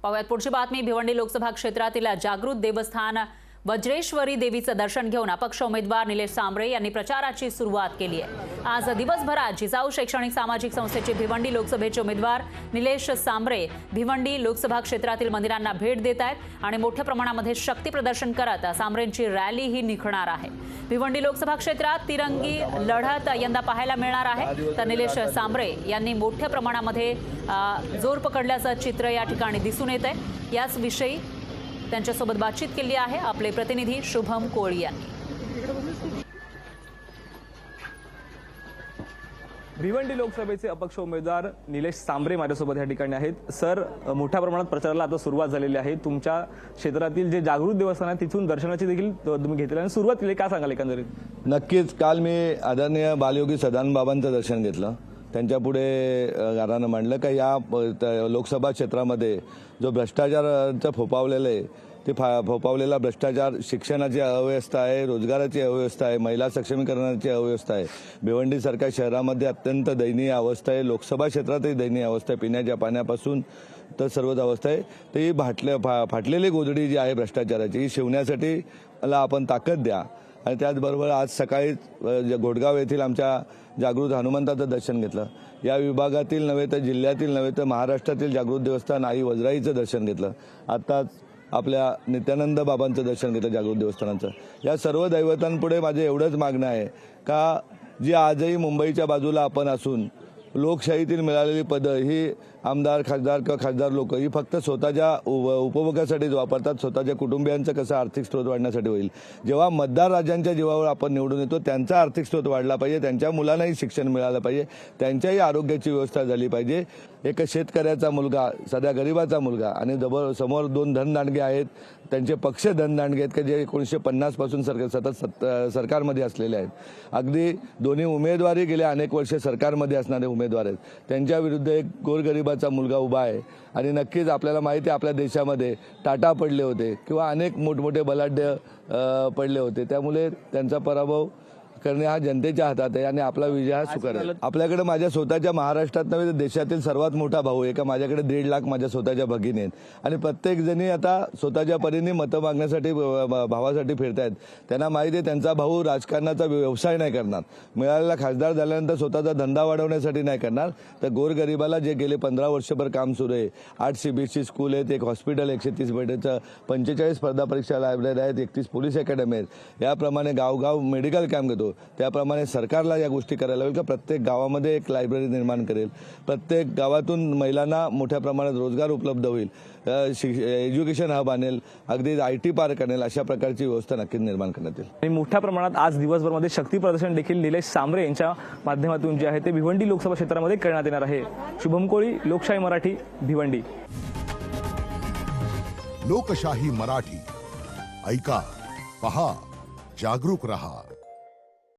पाहुयात पुढची बातमी। भिवंडी लोकसभा क्षेत्रातील जागृत देवस्थान वज्रेश्वरी देवीचं दर्शन घेऊन अपक्ष उमेदवार निलेश सांबरे यांनी प्रचाराची सुरुवात केली आहे। आज दिवसभरात जिजाऊ शैक्षणिक सामाजिक संस्थेचे भिवंडी लोकसभेचे उमेदवार निलेश सांबरे भिवंडी लोकसभा क्षेत्रातील मंदिरांना भेट देत आहेत आणि मोठ्या प्रमाणामध्ये शक्ती प्रदर्शन करत सांबरेंची रॅली ही निघणार आहे। भिवंडी लोकसभा क्षेत्रात तिरंगी लढत यंदा पाहायला मिळणार आहे। तर निलेश सांबरे यांनी मोठ्या प्रमाणामध्ये जोर पकडल्याचं चित्र या ठिकाणी दिसून येत आहे। याच विषयी त्यांच्यासोबत बातचीत केली आहे आपले प्रतिनिधी शुभम कोळी यांनी। भिवंडी लोकसभेचे अपक्ष उमेदवार निलेश सांबरे माझ्यासोबत या ठिकाणी आहेत। सर, मोठ्या प्रमाणात प्रचाराला आता सुरुवात झालेली आहे। तुमच्या क्षेत्रातील जे जागृत देवस्थान आहे तिथून दर्शनाची देखील तुम्ही घेतली आणि सुरुवात केली, काय सांगाल एकंदरीत? नक्कीच काल मी आदरणीय बालयोगी सदानंद बाबांचं दर्शन घेतलं। त्यांच्या पुढे गारानं मांडलं का या लोकसभा क्षेत्रामध्ये जो भ्रष्टाचाराचं फोपावलेलं आहे ते फोपावलेला भ्रष्टाचार, शिक्षणाची अव्यवस्था आहे, रोजगाराची अव्यवस्था आहे, महिला सक्षमीकरणाची अव्यवस्था आहे। भिवंडीसारख्या शहरामध्ये अत्यंत दयनीय अवस्था आहे। लोकसभा क्षेत्रातही दयनीय अवस्था आहे। पिण्याच्या पाण्यापासून तर सर्वच अवस्था आहे। तर ही फाटलेली गोधडी जी आहे भ्रष्टाचाराची ही शिवण्यासाठी मला आपण ताकद द्या। आणि त्याचबरोबर आज सकाळी घोडगाव येथील आमच्या जागृत हनुमंताचं दर्शन घेतलं। या विभागातील नव्हे तर जिल्ह्यातील नव्हे तर महाराष्ट्रातील जागृत देवस्थान आई वजराईचं दर्शन घेतलं। आताच आपल्या नित्यानंद बाबांचं दर्शन घेतलं जागृत देवस्थानाचं। या सर्व दैवतांपुढे माझे एवढंच मागणं आहे का जी आजही मुंबईच्या बाजूला आपण असून लोकशाहीतील मिळालेली पदं ही आमदार खासदार किंवा खासदार लोक ही फक्त स्वतःच्या उपभोगासाठीच वापरतात, स्वतःच्या कुटुंबियांचं कसं आर्थिक स्रोत वाढण्यासाठी होईल। जेव्हा मतदार राजांच्या जीवावर आपण निवडून येतो त्यांचा आर्थिक स्रोत वाढला पाहिजे, त्यांच्या मुलांनाही शिक्षण मिळालं पाहिजे, त्यांच्याही आरोग्याची व्यवस्था झाली पाहिजे। एक शेतकऱ्याचा मुलगा, सध्या गरिबाचा मुलगा आणि समोर दोन धनदांडगे आहेत, त्यांचे पक्ष धनदांडगे आहेत की जे 1950 पासून सतत सरकारमध्ये असलेले आहेत। अगदी दोन्ही उमेदवारी गेल्या अनेक वर्ष सरकारमध्ये असणारे उमेदवार आहेत। त्यांच्या विरुद्ध एक गोरगरिबाचा मुलगा उभा आहे आणि नक्कीच आपल्याला माहिती आहे आपल्या देशामध्ये टाटा पडले होते किंवा अनेक मोठमोठे बलाढ्य पडले होते। त्यामुळे त्यांचा पराभव करणे हा जनतेच्या हातात आहे आणि आपला विजय हा सुकर आहे। आपल्याकडे माझ्या स्वतःच्या महाराष्ट्रात नव्हे तर देशातील सर्वात मोठा भाऊ आहे का माझ्याकडे 1.5 लाख माझ्या स्वतःच्या भगिनी आहेत आणि प्रत्येक जणी आता स्वतःच्या परीने मतं मागण्यासाठी भावासाठी फिरतायत। त्यांना माहिती आहे त्यांचा भाऊ राजकारणाचा व्यवसाय नाही करणार, मिळालेला खासदार झाल्यानंतर स्वतःचा धंदा वाढवण्यासाठी नाही करणार, तर गोरगरिबाला जे गेले 15 वर्षभर काम सुरू आहे, 8 CBSE स्कूल आहेत, एक हॉस्पिटल, 130 बेडचं, 45 स्पर्धा परीक्षा लायब्ररी आहेत, 31 पोलीस अकॅडमी आहेत, याप्रमाणे गावगाव मेडिकल कॅम्प घेतो। त्याप्रमाणे सरकारला या गोष्टी करायला हव्या का प्रत्येक गावामध्ये एक लायब्ररी निर्माण करेल, प्रत्येक गावातून महिलांना मोठ्या प्रमाणात रोजगार उपलब्ध होईल, एज्युकेशन हब आणेल, अगदी IT पार्क आणेल, अशा प्रकारची व्यवस्था नक्कीच निर्माण करण्यात येईल। आणि मोठ्या प्रमाणात आज दिवसभरमध्ये शक्ती प्रदर्शन देखील निलेश सांबरे यांच्या माध्यमातून जे आहे ते भिवंडी लोकसभा क्षेत्रामध्ये करण्यात येणार आहे। शुभम कोळी, लोकशाही मराठी, भिवंडी। लोकशाही मराठी, ऐका, पहा, जागरूक रहा।